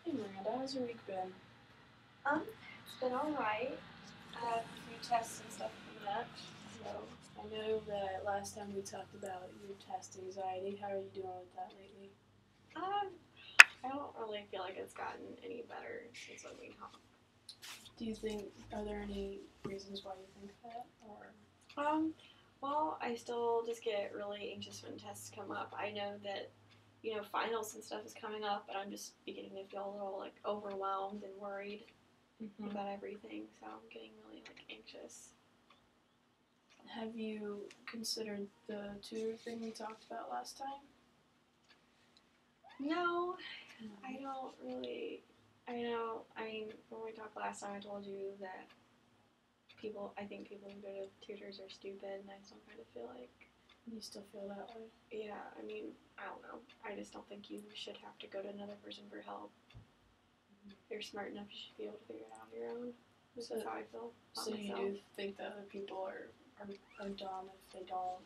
Hey Miranda, how's your week been? It's been alright. I have a few tests and stuff coming up, so I know that last time we talked about your test anxiety. How are you doing with that lately? um, I don't really feel like it's gotten any better since when we talked. Do you think, are there any reasons why you think that? Or Well, I still just get really anxious when tests come up. I know that, finals and stuff is coming up, but I'm just beginning to feel a little like overwhelmed and worried about everything, so I'm getting really like anxious. have you considered the tutor thing we talked about last time? No, I don't really. I mean, when we talked last time, I told you that I think people who go to tutors are stupid, and I still kind of feel like, You still feel that way? yeah, I mean, I don't know. I just don't think you should have to go to another person for help. If you're smart enough, you should be able to figure it out on your own. This is how I feel about So you myself. do think that other people are dumb if they don't?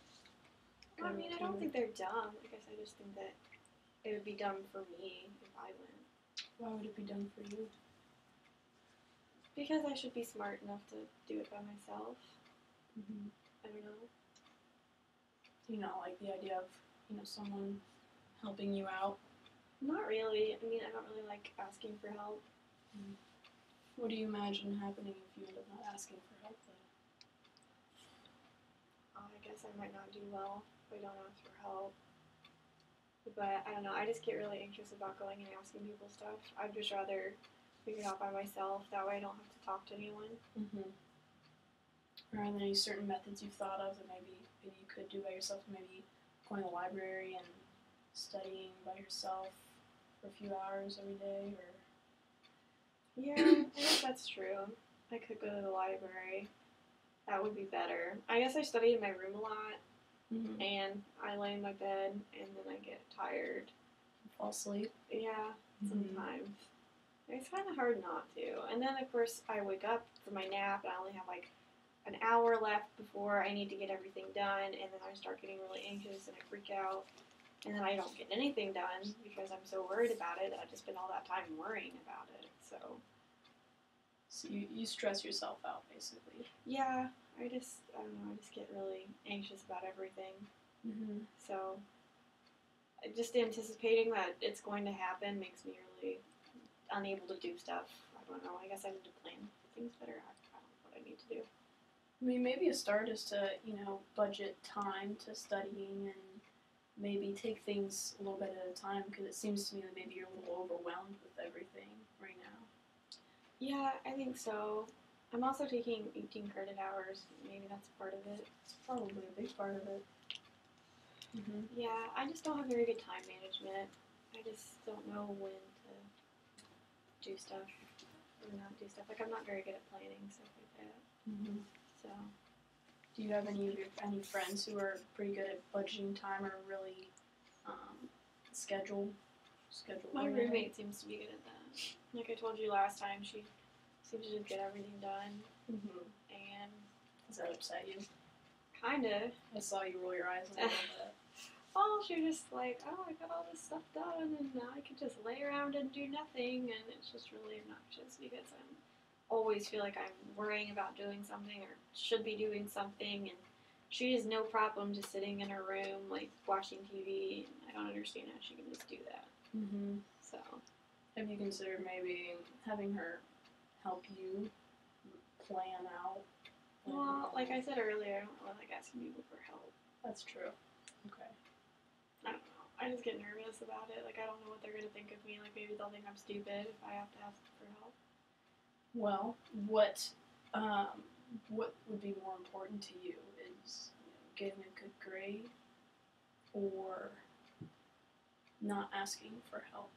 I mean, I don't think they're dumb. I guess I just think that it would be dumb for me if I went. Why would it be dumb for you? Because I should be smart enough to do it by myself. I don't know. Do you not like the idea of, someone helping you out? Not really. I mean, I don't really like asking for help. What do you imagine happening if you end up not asking for help then? I guess I might not do well if I don't ask for help. But I don't know. I just get really anxious about going and asking people stuff. I'd just rather figure it out by myself. That way I don't have to talk to anyone. Are there any certain methods you've thought of that maybe you could do by yourself? Maybe going to the library and studying by yourself for a few hours every day, or Yeah, I guess that's true. I could go to the library. That would be better. I guess I study in my room a lot, and I lay in my bed, and then I get tired. fall asleep. Yeah, sometimes. It's kind of hard not to. And then, of course, I wake up for my nap, and I only have like an hour left before I need to get everything done, and then I start getting really anxious, and I freak out, and then I don't get anything done because I'm so worried about it that I just spend all that time worrying about it. So you stress yourself out, basically. yeah, I don't know, I just get really anxious about everything. So just anticipating that it's going to happen makes me really unable to do stuff. I don't know. I guess I need to plan things better. I don't know what I need to do. I mean, maybe a start is to, budget time to studying and maybe take things a little bit at a time, because it seems to me that maybe you're a little overwhelmed with everything right now. Yeah, I think so. I'm also taking 18 credit hours. Maybe that's part of it. It's probably a big part of it. Yeah, I just don't have very good time management. I just don't know when to do stuff or not do stuff. Like, I'm not very good at planning stuff like that. So, do you have any friends who are pretty good at budgeting time or really schedule? My roommate seems to be good at that. Like I told you last time, she seems to just get everything done. And does that upset you? Kinda. I saw you roll your eyes a little bit. Well, she was just like, oh, I got all this stuff done, and now I can just lay around and do nothing, and it's just really obnoxious because I always feel like I'm worrying about doing something or should be doing something, and she has no problem just sitting in her room, like, watching TV, and I don't understand how she can just do that. So. Have you considered maybe having her help you plan out? Well, like I said earlier, I don't really like asking people for help. That's true. Okay. I don't know. I just get nervous about it. Like, I don't know what they're going to think of me. Like, maybe they'll think I'm stupid if I have to ask for help. Well, what would be more important to you is getting a good grade or not asking for help?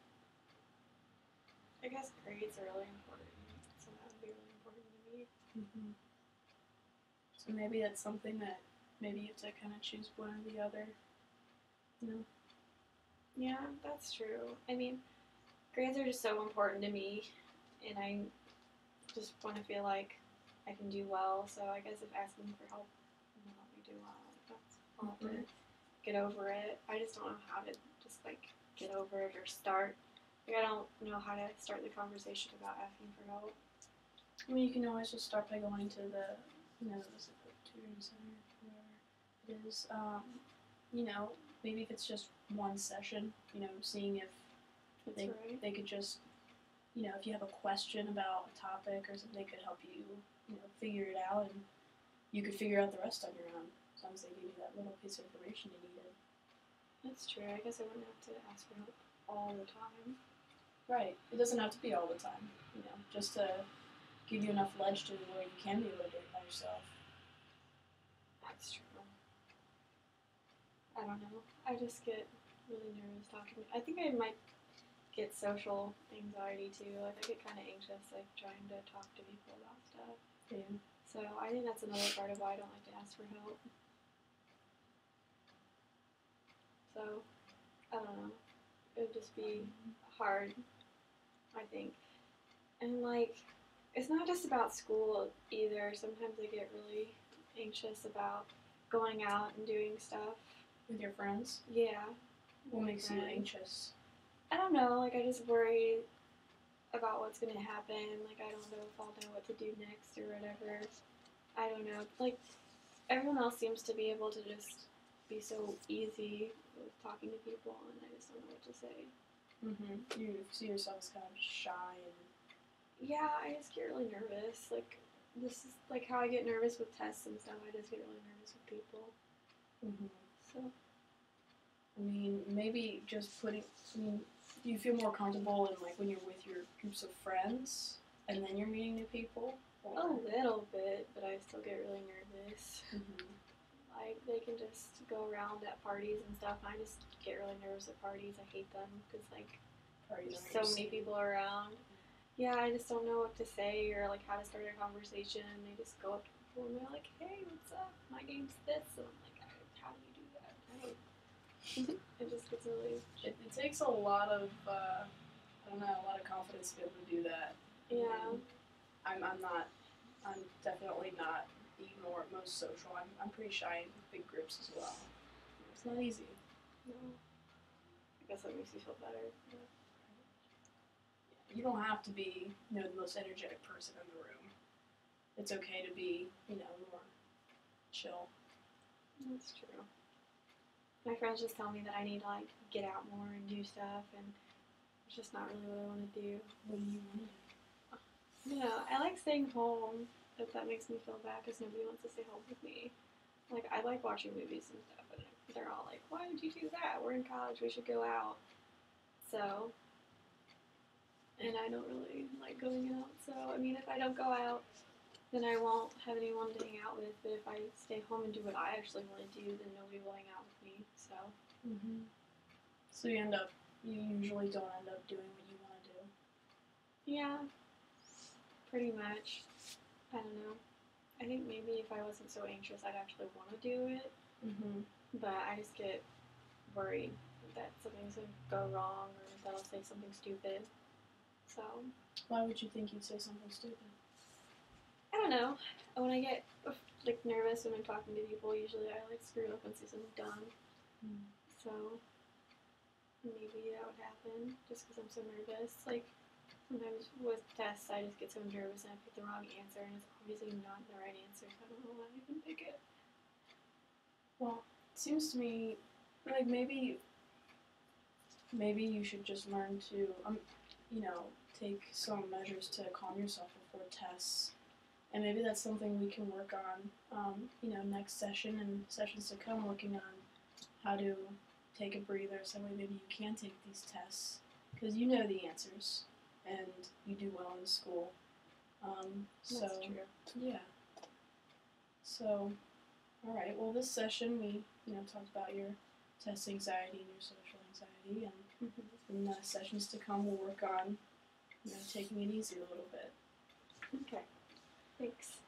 I guess grades are really important, so that would be really important to me. So maybe that's something that maybe you have to kind of choose one or the other. Yeah, that's true. I mean, grades are just so important to me, and I just want to feel like I can do well. So I guess if asking for help will help me do well, I'll have to get over it. I just don't know how to just like get over it or start. Like, I don't know how to start the conversation about asking for help. I mean, you can always just start by going to the, is it the tutoring center, whatever it is. Maybe if it's just one session, seeing if That's they right. they could just, if you have a question about a topic or something, they could help you, figure it out, and you could figure out the rest on your own. As long as they give you that little piece of information you needed. That's true. I guess I wouldn't have to ask for help all the time. Right. It doesn't have to be all the time. Just to give you enough ledge to where you can be able to do it by yourself. That's true. I don't know. I just get really nervous talking. I think I might get social anxiety too. Like, I get kind of anxious, like, trying to talk to people about stuff. Yeah. So I think that's another part of why I don't like to ask for help. So, I don't know. It would just be hard, I think. And, like, it's not just about school either. Sometimes I get really anxious about going out and doing stuff. With your friends? Yeah. What makes you anxious? I don't know. Like, I just worry about what's going to happen. Like, I don't know if I'll know what to do next or whatever. I don't know. Like, everyone else seems to be able to just be so easy with talking to people, and I just don't know what to say. Mm-hmm. You see yourself as kind of shy and... Yeah, I just get really nervous. Like, this is like how I get nervous with tests and stuff. I just get really nervous with people. Mm-hmm. So, I mean, maybe just do you feel more comfortable in, like, when you're with your groups of friends and then you're meeting new people? Or... a little bit, but I still get really nervous. Mm-hmm. Like, they can just go around at parties and stuff, and I just get really nervous at parties. I hate them because, like, Parties there's so many people around. Yeah, I just don't know what to say or, like, how to start a conversation. They just go up to people and they're like, hey, what's up? My name's this. And I'm like, how do you do that? It just gets really... It takes a lot of, a lot of confidence to be able to do that. Yeah. I'm definitely not the most social. I'm pretty shy in big groups as well. It's not easy. No. I guess that makes you feel better. But... you don't have to be, the most energetic person in the room. It's okay to be, more chill. That's true. My friends just tell me that I need to, like, get out more and do stuff, and it's just not really what I want to do. What do you want to do? Yeah, I like staying home, but that makes me feel bad because nobody wants to stay home with me. Like, I like watching movies and stuff, and they're all like, why would you do that? We're in college, we should go out. So, and I don't really like going out, so, I mean, if I don't go out, then I won't have anyone to hang out with, but if I stay home and do what I actually want to do, then nobody will hang out with me, so. Mm-hmm. So you usually don't end up doing what you want to do? Yeah, pretty much. I don't know. I think maybe if I wasn't so anxious, I'd actually want to do it. Mm-hmm. But I just get worried that something's going to go wrong or that I'll say something stupid. So. Why would you think you'd say something stupid? I don't know. When I get, like, nervous when I'm talking to people, usually I, like, screw up and say something dumb. Mm. So maybe that would happen just because I'm so nervous. Like, sometimes with tests, I just get so nervous and I pick the wrong answer, and it's obviously not the right answer, so I don't know why I even pick it. Well, it seems to me like maybe you should just learn to, take some measures to calm yourself before tests. And maybe that's something we can work on, next session and sessions to come, working on how to take a breather so maybe you can take these tests. Because you know the answers, and you do well in school. That's true. Yeah. So, alright, well this session we, talked about your test anxiety and your social anxiety, and in the sessions to come we'll work on, taking it easy a little bit. Okay. Thanks.